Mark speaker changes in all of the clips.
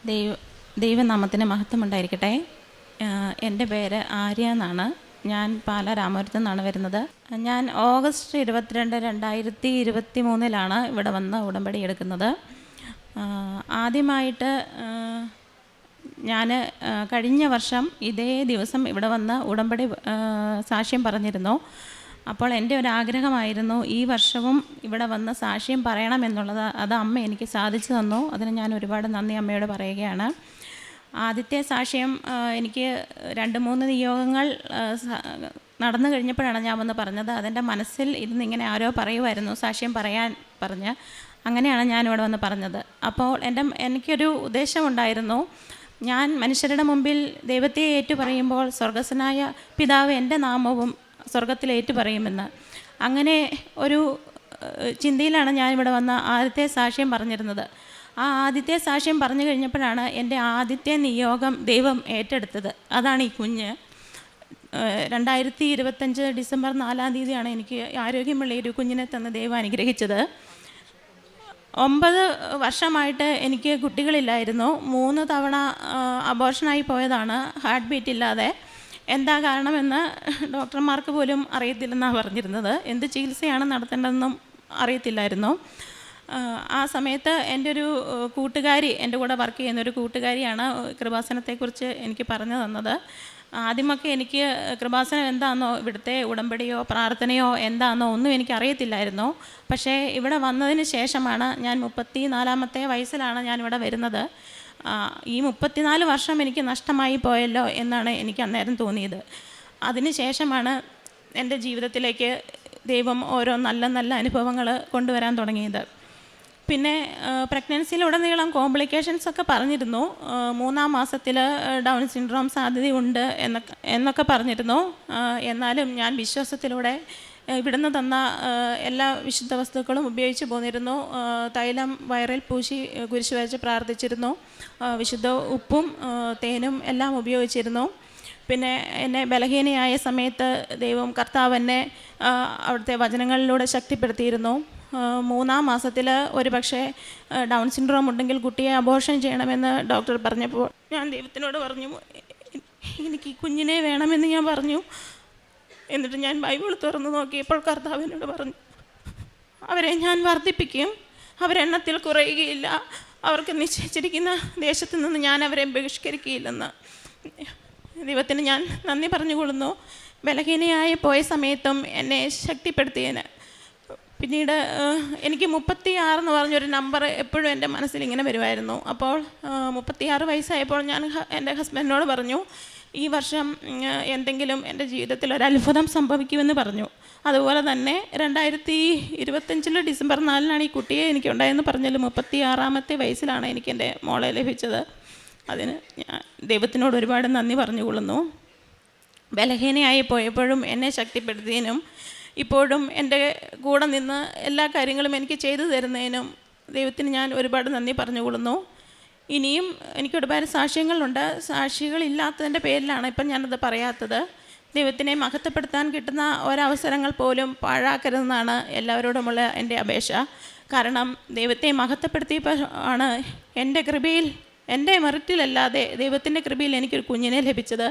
Speaker 1: ദൈവ ദൈവനാമത്തിന് മഹത്വമുണ്ടായിരിക്കട്ടെ. എൻ്റെ പേര് ആര്യ എന്നാണ്. ഞാൻ പാലാ രാമപുരത്തു നിന്നാണ് വരുന്നത്. ഞാൻ ഓഗസ്റ്റ് 22, 2023 ഇവിടെ വന്ന് ഉടമ്പടി എടുക്കുന്നത്. ആദ്യമായിട്ട് ഞാൻ കഴിഞ്ഞ വർഷം ഇതേ ദിവസം ഇവിടെ വന്ന് ഉടമ്പടി സാക്ഷ്യം പറഞ്ഞിരുന്നു. അപ്പോൾ എൻ്റെ ഒരു ആഗ്രഹമായിരുന്നു ഈ വർഷവും ഇവിടെ വന്ന് സാക്ഷ്യം പറയണമെന്നുള്ളത്. അത് അമ്മ എനിക്ക് സാധിച്ചു തന്നു. അതിന് ഞാൻ ഒരുപാട് നന്ദി അമ്മയോട് പറയുകയാണ്. ആദ്യത്തെ സാക്ഷ്യം എനിക്ക് 2-3 നിയോഗങ്ങൾ നടന്നു കഴിഞ്ഞപ്പോഴാണ് ഞാൻ വന്ന് പറഞ്ഞത്. അതെൻ്റെ മനസ്സിൽ ഇരുന്ന് ഇങ്ങനെ ആരോ പറയുമായിരുന്നു സാക്ഷ്യം പറയാൻ പറഞ്ഞ്. അങ്ങനെയാണ് ഞാനിവിടെ വന്ന് പറഞ്ഞത്. അപ്പോൾ എനിക്കൊരു ഉദ്ദേശമുണ്ടായിരുന്നു. ഞാൻ മനുഷ്യരുടെ മുമ്പിൽ ദൈവത്തെ ഏറ്റു പറയുമ്പോൾ സ്വർഗസ്വനായ പിതാവ് എൻ്റെ നാമവും സ്വർഗത്തിൽ ഏറ്റു പറയുമെന്ന്. അങ്ങനെ ഒരു ചിന്തയിലാണ് ഞാനിവിടെ വന്ന ആദ്യത്തെ സാക്ഷ്യം പറഞ്ഞിരുന്നത്. ആ ആദ്യത്തെ സാക്ഷ്യം പറഞ്ഞു കഴിഞ്ഞപ്പോഴാണ് എൻ്റെ ആദ്യത്തെ നിയോഗം ദൈവം ഏറ്റെടുത്തത്. അതാണ് ഈ കുഞ്ഞ്. 2025 ഡിസംബർ 4 എനിക്ക് ആരോഗ്യമുള്ള ഒരു കുഞ്ഞിനെ തന്ന് ദൈവം അനുഗ്രഹിച്ചത്. 9 വർഷമായിട്ട് എനിക്ക് കുട്ടികളില്ലായിരുന്നു. 3 തവണ അബോർഷനായി പോയതാണ്, ഹാർട്ട് ബീറ്റ് ഇല്ലാതെ. എന്താ കാരണമെന്ന് ഡോക്ടർമാർക്ക് പോലും അറിയത്തില്ലെന്നാണ് പറഞ്ഞിരുന്നത്. എന്ത് ചികിത്സയാണ് നടത്തേണ്ടതെന്നും അറിയത്തില്ലായിരുന്നു. ആ സമയത്ത് എൻ്റെ ഒരു കൂട്ടുകാരി, എൻ്റെ കൂടെ വർക്ക് ചെയ്യുന്നൊരു കൂട്ടുകാരിയാണ് കൃപാസനത്തെക്കുറിച്ച് എനിക്ക് പറഞ്ഞു തന്നത്. ആദ്യമൊക്കെ എനിക്ക് കൃപാസനം എന്താണെന്നോ ഇവിടുത്തെ ഉടമ്പടിയോ പ്രാർത്ഥനയോ എന്താണെന്നോ ഒന്നും എനിക്കറിയത്തില്ലായിരുന്നു. പക്ഷേ ഇവിടെ വന്നതിന് ശേഷമാണ്, ഞാൻ 34-ാമത്തെ വയസ്സിലാണ് ഞാനിവിടെ വരുന്നത്. ഈ 34 വർഷം എനിക്ക് നഷ്ടമായി പോയല്ലോ എന്നാണ് എനിക്ക് അന്നേരം തോന്നിയത്. അതിന് ശേഷമാണ് എൻ്റെ ജീവിതത്തിലേക്ക് ദൈവം ഓരോ നല്ല നല്ല അനുഭവങ്ങൾ കൊണ്ടുവരാൻ തുടങ്ങിയത്. പിന്നെ പ്രഗ്നൻസിയിലുടനീളം കോംപ്ലിക്കേഷൻസൊക്കെ പറഞ്ഞിരുന്നു. 3-ാം മാസത്തിൽ ഡൗൺ സിൻഡ്രോം സാധ്യതയുണ്ട് എന്നൊക്കെ പറഞ്ഞിരുന്നു. എന്നാലും ഞാൻ വിശ്വാസത്തിലൂടെ ഇവിടുന്ന് തന്ന എല്ലാ വിശുദ്ധ വസ്തുക്കളും ഉപയോഗിച്ച് പോന്നിരുന്നു. തൈലം വയറിൽ പൂശി കുരിശ് വരച്ച് പ്രാർത്ഥിച്ചിരുന്നു. വിശുദ്ധ ഉപ്പും തേനും എല്ലാം ഉപയോഗിച്ചിരുന്നു. പിന്നെ എന്നെ ബലഹീനയായ സമയത്ത് കർത്താവ് എന്നെ അവിടുത്തെ വചനങ്ങളിലൂടെ ശക്തിപ്പെടുത്തിയിരുന്നു. 3-ാം മാസത്തിൽ ഒരു പക്ഷേ ഡൗൺ സിൻഡ്രോം ഉണ്ടെങ്കിൽ കുട്ടിയെ അബോർഷൻ ചെയ്യണമെന്ന് ഡോക്ടർ പറഞ്ഞപ്പോൾ ഞാൻ ദൈവത്തിനോട് പറഞ്ഞു, എനിക്ക് കുഞ്ഞിനെ വേണമെന്ന് ഞാൻ പറഞ്ഞു. എന്നിട്ട് ഞാൻ ബൈബിൾ തുറന്ന് നോക്കിയപ്പോൾ കർത്താവിനോട് പറഞ്ഞു, അവരെ ഞാൻ വർദ്ധിപ്പിക്കും, അവരെണ്ണത്തിൽ കുറയുകയില്ല, അവർക്ക് നിശ്ചയിച്ചിരിക്കുന്ന ദേശത്ത് നിന്ന് ഞാൻ അവരെ ബഹിഷ്കരിക്കുകയില്ലെന്ന്. ദൈവത്തിന് ഞാൻ നന്ദി പറഞ്ഞുകൊള്ളുന്നു. ബലഹീനയായി പോയ സമയത്തും എന്നെ ശക്തിപ്പെടുത്തിയതിന്. പിന്നീട് എനിക്ക് 36 എന്ന് പറഞ്ഞൊരു നമ്പർ എപ്പോഴും എൻ്റെ മനസ്സിൽ ഇങ്ങനെ വരുമായിരുന്നു. അപ്പോൾ 36 വയസ്സായപ്പോൾ ഞാൻ എൻ്റെ ഹസ്ബൻഡിനോട് പറഞ്ഞു, ഈ വർഷം എന്തെങ്കിലും എൻ്റെ ജീവിതത്തിൽ ഒരു അത്ഭുതം സംഭവിക്കുമെന്ന് പറഞ്ഞു. അതുപോലെ തന്നെ 2025 ഡിസംബർ 4 ഈ കുട്ടിയെ എനിക്കുണ്ടായെന്ന് പറഞ്ഞാൽ 36-ാമത്തെ വയസ്സിലാണ് എനിക്ക് എൻ്റെ മോളെ ലഭിച്ചത്. അതിന് ഞാൻ ദൈവത്തിനോട് ഒരുപാട് നന്ദി പറഞ്ഞുകൊള്ളുന്നു. ബലഹീനയായി പോയപ്പോഴും എന്നെ ശക്തിപ്പെടുത്തിയതിനും ഇപ്പോഴും എൻ്റെ കൂടെ നിന്ന് എല്ലാ കാര്യങ്ങളും എനിക്ക് ചെയ്തു തരുന്നതിനും ദൈവത്തിന് ഞാൻ ഒരുപാട് നന്ദി പറഞ്ഞുകൊള്ളുന്നു. ഇനിയും എനിക്ക് ഒരുപാട് സാക്ഷ്യങ്ങളുണ്ട്. സാക്ഷികളില്ലാത്തതിൻ്റെ പേരിലാണ് ഇപ്പം ഞാനത് പറയാത്തത്. ദൈവത്തിനെ മഹത്വപ്പെടുത്താൻ കിട്ടുന്ന ഒരവസരങ്ങൾ പോലും പാഴാക്കരുതെന്നാണ് എല്ലാവരോടുമുള്ള എൻ്റെ അപേക്ഷ. കാരണം ദൈവത്തെ മഹത്വപ്പെടുത്തിയപ്പോൾ ആണ് എൻ്റെ കൃപയിൽ, എൻ്റെ മെറിറ്റിലല്ലാതെ ദൈവത്തിൻ്റെ കൃപയിൽ എനിക്കൊരു കുഞ്ഞിനെ ലഭിച്ചത്.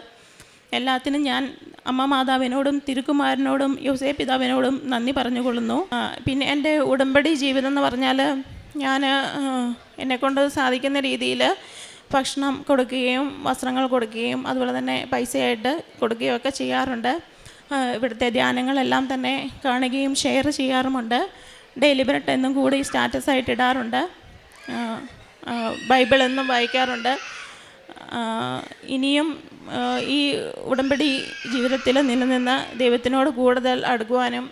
Speaker 1: എല്ലാത്തിനും ഞാൻ അമ്മ മാതാവിനോടും തിരുക്കുമാരനോടും യോസേ പിതാവിനോടും നന്ദി പറഞ്ഞുകൊള്ളുന്നു. പിന്നെ എൻ്റെ ഉടമ്പടി ജീവിതം എന്ന് പറഞ്ഞാൽ, ഞാൻ എന്നെക്കൊണ്ട് സാധിക്കുന്ന രീതിയിൽ ഭക്ഷണം കൊടുക്കുകയും വസ്ത്രങ്ങൾ കൊടുക്കുകയും അതുപോലെ തന്നെ പൈസയായിട്ട് കൊടുക്കുകയും ഒക്കെ ചെയ്യാറുണ്ട്. ഇവിടുത്തെ ധ്യാനങ്ങളെല്ലാം തന്നെ കാണുകയും ഷെയർ ചെയ്യാറുമുണ്ട്. ഡെയിലി ബ്രെഡ് എന്നും കൂടി സ്റ്റാറ്റസായിട്ട് ഇടാറുണ്ട്. ബൈബിൾ എന്നും വായിക്കാറുണ്ട്. ഇനിയും ഈ ഉടമ്പടി ജീവിതത്തിൽ നിലനിന്ന് ദൈവത്തിനോട് കൂടുതൽ അടുക്കുവാനും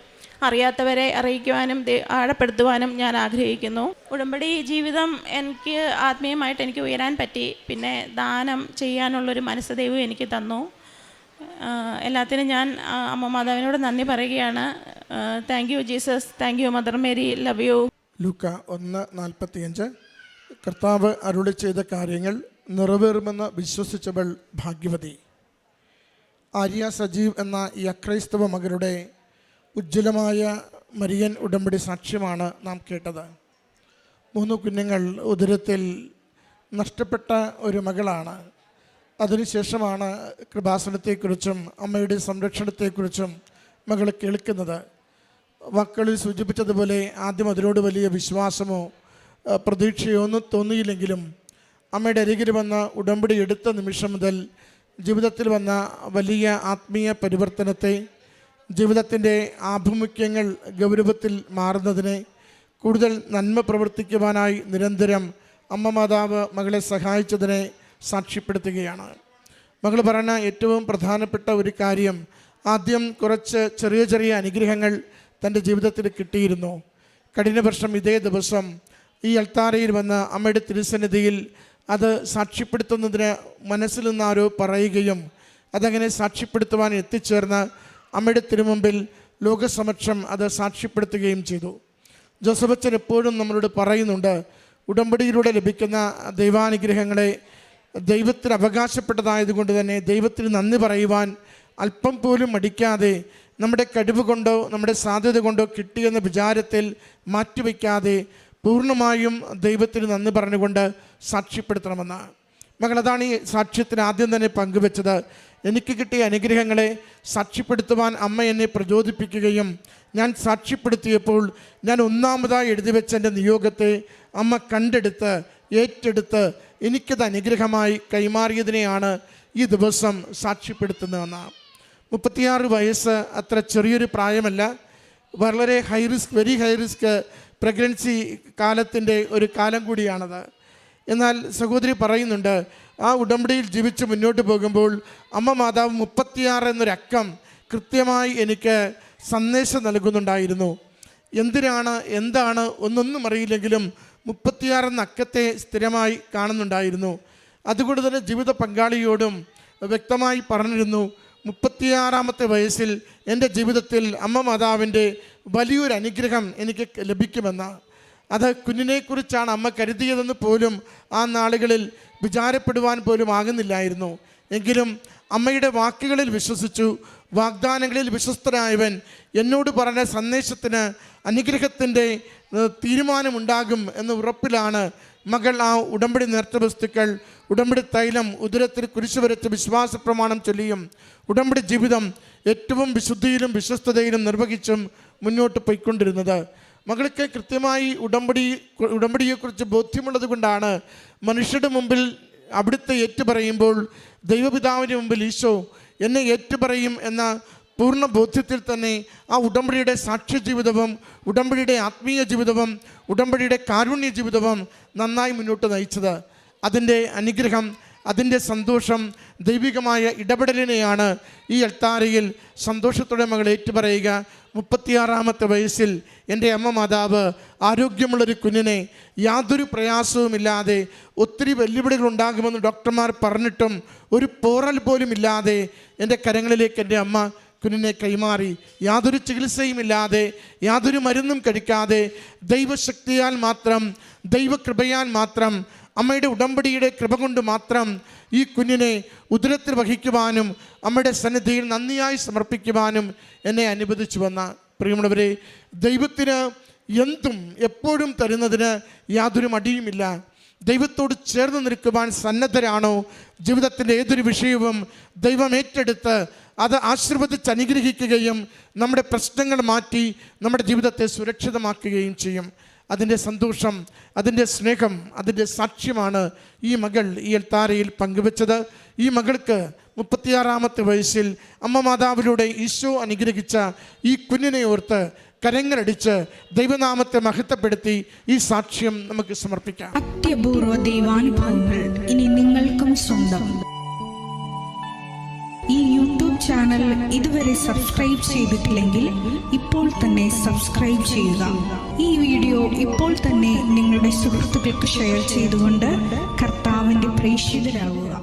Speaker 1: അറിയാത്തവരെ അറിയിക്കുവാനും ആഴപ്പെടുത്തുവാനും ഞാൻ ആഗ്രഹിക്കുന്നു. ഉടമ്പടി ജീവിതം എനിക്ക് ആത്മീയമായിട്ട് എനിക്ക് ഉയരാൻ പറ്റി. പിന്നെ ദാനം ചെയ്യാനുള്ളൊരു മനസ്സ് ദൈവം എനിക്ക് തന്നു. എല്ലാത്തിനും ഞാൻ അമ്മ മാതാവിനോട് നന്ദി പറയുകയാണ്. Thank you Jesus, thank you mother Mary, love you.
Speaker 2: ലൂക്ക 1:45 കർത്താവ് അരുളി ചെയ്ത കാര്യങ്ങൾ നിറവേറുമെന്ന് വിശ്വസിച്ചവൾ ഭാഗ്യവതി. ആര്യ സജീവ് എന്ന ഈ അക്രൈസ്തവ മകളുടെ ഉജ്ജ്വലമായ മരിയൻ ഉടമ്പടി സാക്ഷ്യമാണ് നാം കേട്ടത്. 3 കുഞ്ഞുങ്ങൾ ഉദരത്തിൽ നഷ്ടപ്പെട്ട ഒരു മകളാണ്. അതിനുശേഷമാണ് കൃപാസനത്തെക്കുറിച്ചും അമ്മയുടെ സംരക്ഷണത്തെക്കുറിച്ചും മകൾ കേൾക്കുന്നത്. വാക്കുകളിൽ സൂചിപ്പിച്ചതുപോലെ ആദ്യം അതിനോട് വലിയ വിശ്വാസമോ പ്രതീക്ഷയോ ഒന്നും തോന്നിയില്ലെങ്കിലും അമ്മയുടെ അരികിൽ വന്ന ഉടമ്പടി എടുത്ത നിമിഷം മുതൽ ജീവിതത്തിൽ വന്ന വലിയ ആത്മീയ പരിവർത്തനത്തെ, ജീവിതത്തിൻ്റെ ആഭിമുഖ്യങ്ങൾ ഗൗരവത്തിൽ മാറുന്നതിനെ, കൂടുതൽ നന്മ പ്രവർത്തിക്കുവാനായി നിരന്തരം അമ്മ മാതാവ് മകളെ സഹായിച്ചതിനെ സാക്ഷ്യപ്പെടുത്തുകയാണ്. മകൾ പറയുന്ന ഏറ്റവും പ്രധാനപ്പെട്ട ഒരു കാര്യം, ആദ്യം കുറച്ച് ചെറിയ ചെറിയ അനുഗ്രഹങ്ങൾ തൻ്റെ ജീവിതത്തിൽ കിട്ടിയിരുന്നു. കഴിഞ്ഞ വർഷം ഇതേ ദിവസം ഈ അൾത്താരയിൽ വന്ന് അമ്മയുടെ തിരുസന്നിധിയിൽ അത് സാക്ഷ്യപ്പെടുത്തുന്നതിന് മനസ്സിൽ നിന്നാരോ പറയുകയും അതങ്ങനെ സാക്ഷ്യപ്പെടുത്തുവാൻ എത്തിച്ചേർന്ന് അമ്മയുടെ തിരുമുമ്പിൽ ലോകസമക്ഷം അത് സാക്ഷ്യപ്പെടുത്തുകയും ചെയ്തു. ജോസഫ് അച്ഛൻ എപ്പോഴും നമ്മളോട് പറയുന്നുണ്ട്, ഉടമ്പടിയിലൂടെ ലഭിക്കുന്ന ദൈവാനുഗ്രഹങ്ങളെ ദൈവത്തിന് അവകാശപ്പെട്ടതായതുകൊണ്ട് തന്നെ ദൈവത്തിന് നന്ദി പറയുവാൻ അല്പം പോലും മടിക്കാതെ, നമ്മുടെ കഴിവ് കൊണ്ടോ നമ്മുടെ സാധ്യത കൊണ്ടോ കിട്ടിയെന്ന വിചാരത്തിൽ മാറ്റിവെക്കാതെ പൂർണ്ണമായും ദൈവത്തിന് നന്ദി പറഞ്ഞുകൊണ്ട് സാക്ഷ്യപ്പെടുത്തണമെന്ന്. മകൾ അതാണ് ഈ സാക്ഷ്യത്തിന് ആദ്യം തന്നെ പങ്കുവെച്ചത്. എനിക്ക് കിട്ടിയ അനുഗ്രഹങ്ങളെ സാക്ഷ്യപ്പെടുത്തുവാൻ അമ്മ എന്നെ പ്രചോദിപ്പിക്കുകയും ഞാൻ സാക്ഷ്യപ്പെടുത്തിയപ്പോൾ ഞാൻ ഒന്നാമതായി എഴുതി വെച്ച എൻ്റെ നിയോഗത്തെ അമ്മ കണ്ടെടുത്ത് ഏറ്റെടുത്ത് എനിക്കത് അനുഗ്രഹമായി കൈമാറിയതിനെയാണ് ഈ ദിവസം സാക്ഷ്യപ്പെടുത്തുന്നതെന്ന്. 36 വയസ്സ് അത്ര ചെറിയൊരു പ്രായമല്ല. വളരെ വെരി ഹൈ റിസ്ക് പ്രഗ്നൻസി കാലത്തിൻ്റെ ഒരു കാലം കൂടിയാണത്. എന്നാൽ സഹോദരി പറയുന്നുണ്ട്, ആ ഉടമ്പടിയിൽ ജീവിച്ച് മുന്നോട്ട് പോകുമ്പോൾ അമ്മ മാതാവ് 36 എന്നൊരക്കം കൃത്യമായി എനിക്ക് സന്ദേശം നൽകുന്നുണ്ടായിരുന്നു. എന്താണ് ഒന്നൊന്നും അറിയില്ലെങ്കിലും 36 എന്ന അക്കത്തെ സ്ഥിരമായി കാണുന്നുണ്ടായിരുന്നു. അതുകൊണ്ട് തന്നെ ജീവിത പങ്കാളിയോടും വ്യക്തമായി പറഞ്ഞിരുന്നു, 36-ാമത്തെ വയസ്സിൽ എൻ്റെ ജീവിതത്തിൽ അമ്മ മാതാവിൻ്റെ വലിയൊരു അനുഗ്രഹം എനിക്ക് ലഭിക്കുമെന്ന്. അത് കുഞ്ഞിനെക്കുറിച്ചാണ് അമ്മ കരുതിയതെന്ന് പോലും ആ നാളുകളിൽ വിചാരപ്പെടുവാൻ പോലും ആകുന്നില്ലായിരുന്നു. എങ്കിലും അമ്മയുടെ വാക്കുകളിൽ വിശ്വസിച്ചു, വാഗ്ദാനങ്ങളിൽ വിശ്വസ്തനായവൻ എന്നോട് പറഞ്ഞ സന്ദേശത്തിന് അനുഗ്രഹത്തിൻ്റെ തീരുമാനമുണ്ടാകും എന്ന ഉറപ്പിലാണ് മകൾ ആ ഉടമ്പടി നേർച്ച വസ്തുക്കൾ, ഉടമ്പടി തൈലം, ഉദരത്തിൽ കുരിശു വരച്ച് വിശ്വാസ പ്രമാണം ചൊല്ലിയും ഉടമ്പടി ജീവിതം ഏറ്റവും വിശുദ്ധിയിലും വിശ്വസ്തതയിലും നിർവഹിച്ചും മുന്നോട്ട് പോയിക്കൊണ്ടിരുന്നത്. മകൾക്ക് കൃത്യമായി ഉടമ്പടിയെക്കുറിച്ച് ബോധ്യമുള്ളത് കൊണ്ടാണ് മനുഷ്യരുടെ മുമ്പിൽ അവിടുത്തെ ഏറ്റുപറയുമ്പോൾ ദൈവപിതാവിൻ്റെ മുമ്പിൽ ഈശോ എന്നെ ഏറ്റുപറയും എന്ന പൂർണ്ണ ബോധ്യത്തിൽ തന്നെ ആ ഉടമ്പടിയുടെ സാക്ഷ്യ ജീവിതവും ഉടമ്പടിയുടെ ആത്മീയ ജീവിതവും ഉടമ്പടിയുടെ കാരുണ്യ ജീവിതവും നന്നായി മുന്നോട്ട് നയിച്ചത്. അതിൻ്റെ അനുഗ്രഹം, അതിൻ്റെ സന്തോഷം, ദൈവികമായ ഇടപെടലിനെയാണ് ഈ അൾത്താരയിൽ സന്തോഷത്തോടെ മകൾ ഏറ്റുപറയുക. 36-ാമത്തെ വയസ്സിൽ എൻ്റെ അമ്മ മാതാവ് ആരോഗ്യമുള്ളൊരു കുഞ്ഞിനെ യാതൊരു പ്രയാസവുമില്ലാതെ, ഒത്തിരി വെല്ലുവിളികൾ ഉണ്ടാകുമെന്ന് ഡോക്ടർമാർ പറഞ്ഞിട്ടും ഒരു പോറൽ പോലും ഇല്ലാതെ എൻ്റെ കരങ്ങളിലേക്ക് എൻ്റെ അമ്മ കുഞ്ഞിനെ കൈമാറി. യാതൊരു ചികിത്സയുമില്ലാതെ, യാതൊരു മരുന്നും കഴിക്കാതെ, ദൈവശക്തിയാൽ മാത്രം, ദൈവകൃപയാൽ മാത്രം, അമ്മയുടെ ഉടമ്പടിയുടെ കൃപ കൊണ്ട് മാത്രം ഈ കുഞ്ഞിനെ ഉദരത്തിൽ വഹിക്കുവാനും അമ്മയുടെ സന്നിധിയിൽ നന്ദിയായി സമർപ്പിക്കുവാനും എന്നെ അനുവദിച്ചു വന്ന പ്രിയമുള്ളവരെ, ദൈവത്തിന് എന്തും എപ്പോഴും തരുന്നതിന് യാതൊരു മടിയുമില്ല. ദൈവത്തോട് ചേർന്ന് നിൽക്കുവാൻ സന്നദ്ധരാണോ, ജീവിതത്തിൻ്റെ ഏതൊരു വിഷയവും ദൈവം ഏറ്റെടുത്ത് അത് ആശീർവദിച്ച് അനുഗ്രഹിക്കുകയും നമ്മുടെ പ്രശ്നങ്ങൾ മാറ്റി നമ്മുടെ ജീവിതത്തെ സുരക്ഷിതമാക്കുകയും ചെയ്യും. അതിൻ്റെ സന്തോഷം, അതിൻ്റെ സ്നേഹം, അതിൻ്റെ സാക്ഷ്യമാണ് ഈ മകൾ ഈ അൾത്താരയിൽ പങ്കുവെച്ചത്. ഈ മകൾക്ക് 36-ാമത്തെ വയസ്സിൽ അമ്മ മാതാവിലൂടെ ഈശോ അനുഗ്രഹിച്ച ഈ കുഞ്ഞിനെ ഓർത്ത് കരങ്ങളടിച്ച് ദൈവനാമത്തെ മഹത്വപ്പെടുത്തി ഈ സാക്ഷ്യം നമുക്ക് സമർപ്പിക്കാം.
Speaker 3: അത്യപൂർവ ദൈവാനുഭവങ്ങൾ ഇനി നിങ്ങൾക്കും സ്വന്തം. ഈ യൂട്യൂബ് ചാനൽ ഇതുവരെ സബ്സ്ക്രൈബ് ചെയ്തിട്ടില്ലെങ്കിൽ ഇപ്പോൾ തന്നെ സബ്സ്ക്രൈബ് ചെയ്യുക. ഈ വീഡിയോ ഇപ്പോൾ തന്നെ നിങ്ങളുടെ സുഹൃത്തുക്കൾക്ക് ഷെയർ ചെയ്തുകൊണ്ട് കർത്താവിൻ്റെ പ്രേക്ഷിതരാകുക.